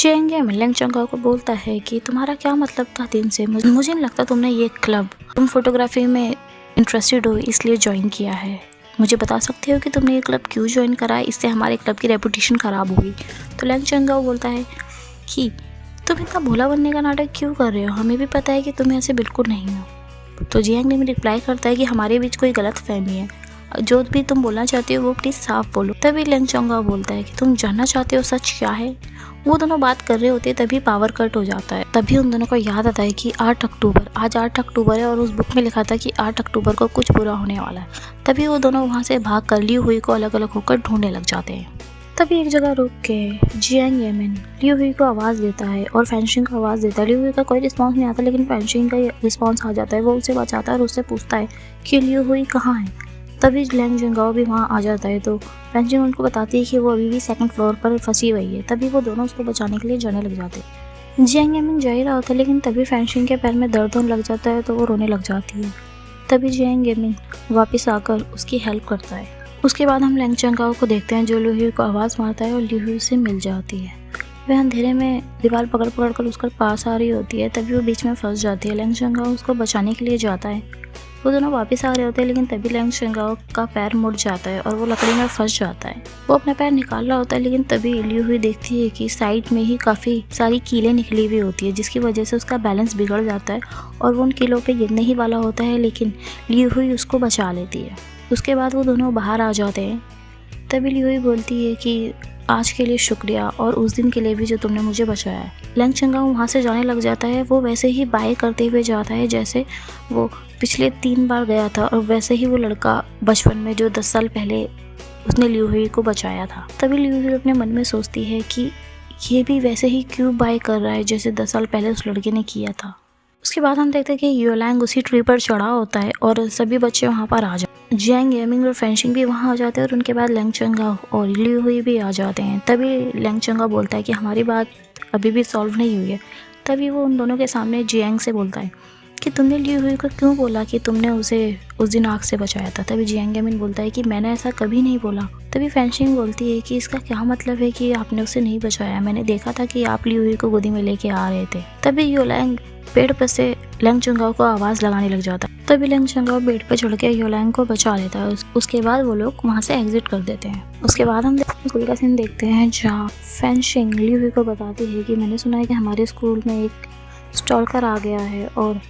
Jiang ये Lang चंगाओ को बोलता है कि तुम्हारा क्या मतलब था दिन से, मुझे नहीं लगता तुमने ये क्लब, तुम फोटोग्राफी में इंटरेस्टेड हो इसलिए ज्वाइन किया है। मुझे बता सकते हो कि तुमने ये क्लब क्यों ज्वाइन करा है, इससे हमारे क्लब की रेपुटेशन ख़राब होगी। तो लैंग चंगाओ बोलता है कि तुम इतना भोला बनने का नाटक क्यों कर रहे हो, हमें भी पता है कि तुम ऐसे बिल्कुल नहीं हो। तो जियांग ने रिप्लाई करता है कि हमारे बीच कोई गलत फहमी है, जो भी तुम बोलना चाहते हो वो प्लीज़ साफ बोलो। तभी लैंग चंगाओ बोलता है कि तुम जानना चाहते हो सच क्या है। वो दोनों बात कर रहे होते हैं, तभी पावर कट हो जाता है। तभी उन दोनों को याद आता है कि 8 अक्टूबर, आज 8 अक्टूबर है और उस बुक में लिखा था कि 8 अक्टूबर को कुछ बुरा होने वाला है। तभी वो दोनों वहाँ से भाग कर ली हुई को अलग अलग होकर ढूंढने लग जाते हैं। तभी एक जगह रुक के जियांग येमिन लियू हुई को आवाज़ देता है और फैंशिंग को आवाज़ देता है। लियू हुई का कोई रिस्पॉन्स नहीं आता, लेकिन फैंशिंग का रिस्पॉन्स आ जाता है। वो उसे बचाता है और उससे पूछता है कि लियू हुई कहाँ है। तभी लैंग चंगाओ भी वहाँ आ जाता है। तो फैंशिंग उनको बताती है कि वो अभी भी 2nd फ्लोर पर फंसी हुई है। तभी वो दोनों उसको बचाने के लिए जाने लग जाते हैं। जियांग येमिन जा ही रहा होता है, लेकिन तभी फैंशिंग के पैर में दर्द होने लग जाता है, तो वो रोने लग जाती है। तभी जियांग येमिन वापस आकर उसकी हेल्प करता है। उसके बाद हम लैंग चंगाओ को देखते हैं जो लियू हुई को आवाज़ मारता है और लियू हुई से मिल जाती है। वह अंधेरे में दीवार पकड़ पकड़ कर उसके पास आ रही होती है। तभी वो बीच में फंस जाती है। लैंग चंगाओ उसको बचाने के लिए जाता है। वो दोनों वापस आ रहे होते हैं, लेकिन तभी लैंग चंगाओ का पैर मुड़ जाता है और वो लकड़ी में फंस जाता है। वो अपना पैर निकाल रहा होता है, लेकिन तभी लियू हुई देखती है कि साइड में ही काफ़ी सारी कीलें निकली हुई होती है, जिसकी वजह से उसका बैलेंस बिगड़ जाता है और वो उन कीलों पे गिरने ही वाला होता है, लेकिन लियू हुई उसको बचा लेती है। उसके बाद वो दोनों बाहर आ जाते हैं। तभी लियू हुई बोलती है कि आज के लिए शुक्रिया और उस दिन के लिए भी जो तुमने मुझे बचाया है। लैंग चंगाओ वहाँ से जाने लग जाता है। वो वैसे ही बाय करते हुए जाता है जैसे वो पिछले 3 बार गया था, और वैसे ही वो लड़का बचपन में जो 10 साल पहले उसने लियू हुई को बचाया था। तभी लियू हुई अपने मन में सोचती है कि ये भी वैसे ही क्यों बाय कर रहा है जैसे 10 साल पहले उस लड़के ने किया था। उसके बाद हम देखते हैं कि योलैंग उसी ट्री पर चढ़ा होता है और सभी बच्चे वहाँ पर आ जाते हैं। जियांग येमिन और फैंशिंग भी वहाँ आ जाते हैं और उनके बाद लैंग चंगाओ और लियू हुई भी आ जाते हैं। तभी लैंग चंगाओ बोलता है कि हमारी बात अभी भी सॉल्व नहीं हुई है। तभी वो उन दोनों के सामने जियांग से बोलता है कि तुमने लियू हुई को क्यों बोला कि तुमने उसे उस दिन आग से बचाया था। तभी जियांग येमिन बोलता है कि मैंने ऐसा कभी नहीं बोला। तभी फैंशिंग बोलती है कि इसका क्या मतलब है कि आपने उसे नहीं बचाया, मैंने देखा था कि आप लियू हुई को गोदी में लेके आ रहे थे। तभी योलैंग पेड़ पर से लैंग चंगाओ को आवाज़ लगाने लग जाता है। तभी लैंग चंगाओ पेड़ पर चढ़ के योलैंग को बचा लेता है। उसके बाद वो लोग वहाँ से एग्जिट कर देते हैं। उसके बाद हम स्कूल का सीन देखते हैं जहाँ फैंशिंग लियू हुई को बताती है कि मैंने सुना है कि हमारे स्कूल में एक स्टॉलकर आ गया है और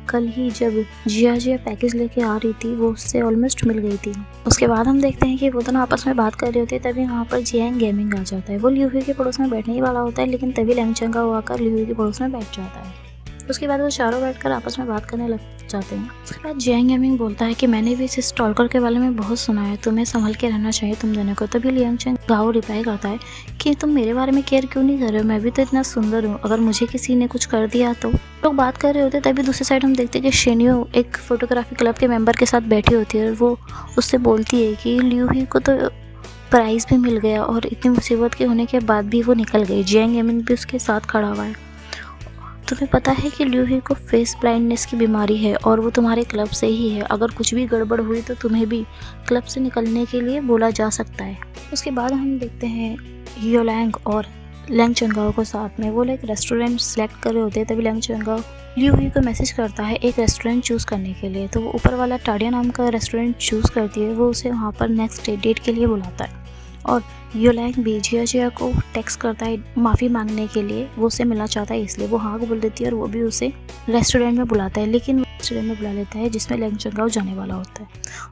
कल ही जब जिया पैकेज लेके आ रही थी वो उससे ऑलमोस्ट मिल गई थी। उसके बाद हम देखते हैं कि वो दोनों आपस में बात कर रहे होते हैं। तभी वहाँ पर जियांग गेमिंग आ जाता है। वो लियू हुई के पड़ोस में बैठने ही वाला होता है, लेकिन तभी लैंग चंगाओ आकर लियू हुई के पड़ोस में बैठ जाता है। उसके बाद वो चारों बैठकर आपस में बात करने लग जाते हैं। उसके बाद जियांग गेमिंग बोलता है कि मैंने भी इस स्टॉलकर के बारे में बहुत सुना है, तुम्हें संभल के रहना चाहिए तुम दोनों को। तभी लैंग चंगाओ रिप्लाई करता है कि तुम मेरे बारे में केयर क्यों नहीं कर रहे हो, मैं भी तो इतना सुंदर हूँ, अगर मुझे किसी ने कुछ कर दिया तो। लोग बात कर रहे होते हैं। तभी दूसरी साइड हम देखते हैं कि शेनियो एक फोटोग्राफी क्लब के मेंबर के साथ बैठी होती है और वो उससे बोलती है कि लियू हुई को तो प्राइज़ भी मिल गया और इतनी मुसीबत के होने के बाद भी वो निकल गई। जियांग येमिन भी उसके साथ खड़ा हुआ है। तुम्हें पता है कि लियू हुई को फेस ब्लाइंडनेस की बीमारी है और वो तुम्हारे क्लब से ही है, अगर कुछ भी गड़बड़ हुई तो तुम्हें भी क्लब से निकलने के लिए बोला जा सकता है। उसके बाद हम देखते हैं योलैंग और लैंग चंगाओ को साथ में वो एक रेस्टोरेंट सेलेक्ट कर रहे होते हैं। तभी लैंग चंगाओ लियू हुई को मैसेज करता है एक रेस्टोरेंट चूज़ करने के लिए। तो वो ऊपर वाला टाडिया नाम का रेस्टोरेंट चूज़ करती है। वो उसे वहाँ पर नेक्स्ट डेट के लिए बुलाता है और योलैंग भी जिया को टेक्स्ट करता है माफ़ी मांगने के लिए। वो उसे मिलना चाहता है, इसलिए वो हाँ को बोल देती है और वो भी उसे रेस्टोरेंट में बुलाता है, लेकिन वो रेस्टोरेंट में बुला लेता है जिसमें लैंग चंगाओ जाने वाला होता है।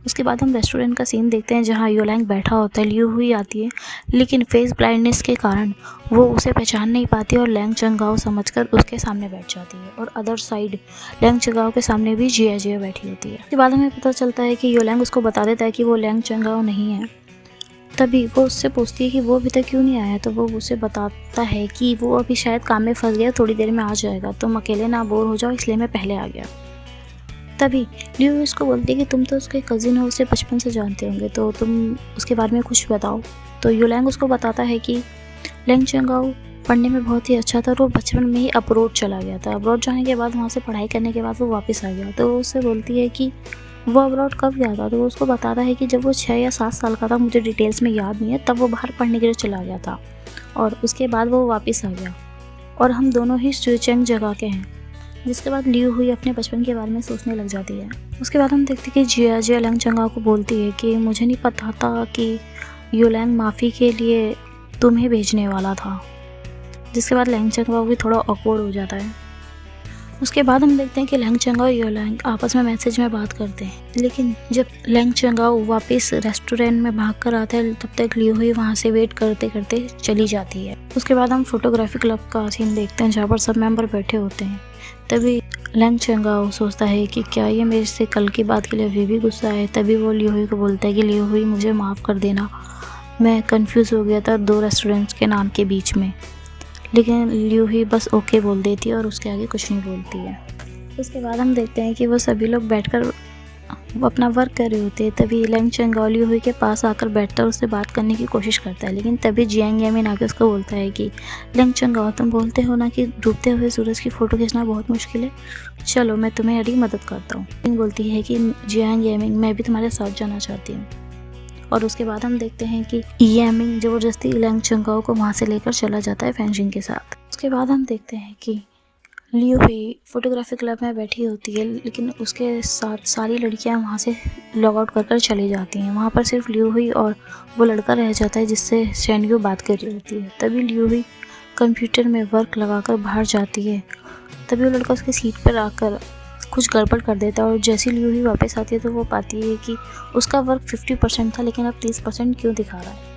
उसके बाद हम रेस्टोरेंट का सीन देखते हैं जहाँ योलैंग बैठा होता है। लियू हुई आती है, लेकिन फेस ब्लाइंडनेस के कारण वो उसे पहचान नहीं पाती और लैंग चंगाओ समझकर उसके सामने बैठ जाती है। और अदर साइड लैंग चंगाओ के सामने भी जिया बैठी होती है। उसके बाद हमें पता चलता है कि योलैंग उसको बता देता है कि वो लैंग चंगाओ नहीं है। तभी वो उससे पूछती है कि वो अभी तक क्यों नहीं आया। तो वो उसे बताता है कि वो अभी शायद काम में फंस गया, थोड़ी देर में आ जाएगा, तुम अकेले ना बोर हो जाओ इसलिए मैं पहले आ गया। तभी लियू उसको बोलती है कि तुम तो उसके कज़िन हो, उसे बचपन से जानते होंगे, तो तुम उसके बारे में कुछ बताओ। तो योलैंग उसको बताता है कि लैंग चंगाओ पढ़ने में बहुत ही अच्छा था और वो बचपन में ही अब्रॉड चला गया था। अब्रॉड जाने के बाद वहाँ से पढ़ाई करने के बाद वो वापस आ गया। तो वो उससे बोलती है कि वो अब्रॉड कब गया था, तो वो उसको बताता है कि जब वो 6 या 7 साल का था, मुझे डिटेल्स में याद नहीं है, तब वो बाहर पढ़ने के लिए चला गया था और उसके बाद वो वापस आ गया और हम दोनों ही स्विचेंग जगह के हैं। जिसके बाद लियू हुई अपने बचपन के बारे में सोचने लग जाती है। उसके बाद हम देखते हैं कि जिया लैंग चंगा को बोलती है कि मुझे नहीं पता था कि योलैंग माफ़ी के लिए तुम्हें भेजने वाला था। जिसके बाद लैंग चंगा भी थोड़ा ऑकवर्ड हो जाता है। उसके बाद हम देखते हैं कि लैंग चंगा और योलैंग आपस में मैसेज में बात करते हैं, लेकिन जब लैंग चंगा वापस रेस्टोरेंट में भाग कर आता है, तब तक लियू हुई वहाँ से वेट करते करते चली जाती है। उसके बाद हम फोटोग्राफी क्लब का सीन देखते हैं, जहाँ पर सब मेंबर बैठे होते हैं। तभी लैंग चंगा सोचता है कि क्या ये मेरे से कल की बात के लिए अभी भी गुस्सा है। तभी वो लियू हुई को बोलता है कि लियू हुई मुझे माफ़ कर देना, मैं कंफ्यूज हो गया था 2 रेस्टोरेंट्स के नाम के बीच में। लेकिन लियू ही बस ओके बोल देती है और उसके आगे कुछ नहीं बोलती है। उसके बाद हम देखते हैं कि वो सभी लोग बैठकर अपना वर्क कर रहे होते हैं। तभी लैंग चंगा लियू हुई के पास आकर बैठकर उससे बात करने की कोशिश करता है, लेकिन तभी जियांग यामिन आके उसको बोलता है कि लैंग चंगा, तुम बोलते हो ना कि डूबते हुए सूरज की फ़ोटो खींचना बहुत मुश्किल है, चलो मैं तुम्हें अभी मदद करता हूँ। बोलती है कि जियांग यामिन, मैं भी तुम्हारे साथ जाना चाहती हूँ। और उसके बाद हम देखते हैं कि यामिंग ज़बरदस्ती लैंग चंगाओ को वहाँ से लेकर चला जाता है फेंशिंग के साथ। उसके बाद हम देखते हैं कि लियू हुई फोटोग्राफी क्लब में बैठी होती है, लेकिन उसके साथ सारी लड़कियाँ वहाँ से लॉग आउट कर चली जाती हैं। वहाँ पर सिर्फ लियू हुई और वो लड़का रह जाता है जिससे शैनयू बात कर रही होती है। तभी लियू हुई कंप्यूटर में वर्क लगाकर बाहर जाती है। तभी वो लड़का उसकी सीट पर आकर कुछ गड़बड़ कर देता है और जैसी लियू हुई वापस आती है तो वो पाती है कि उसका वर्क 50% था, लेकिन अब 30% क्यों दिखा रहा है।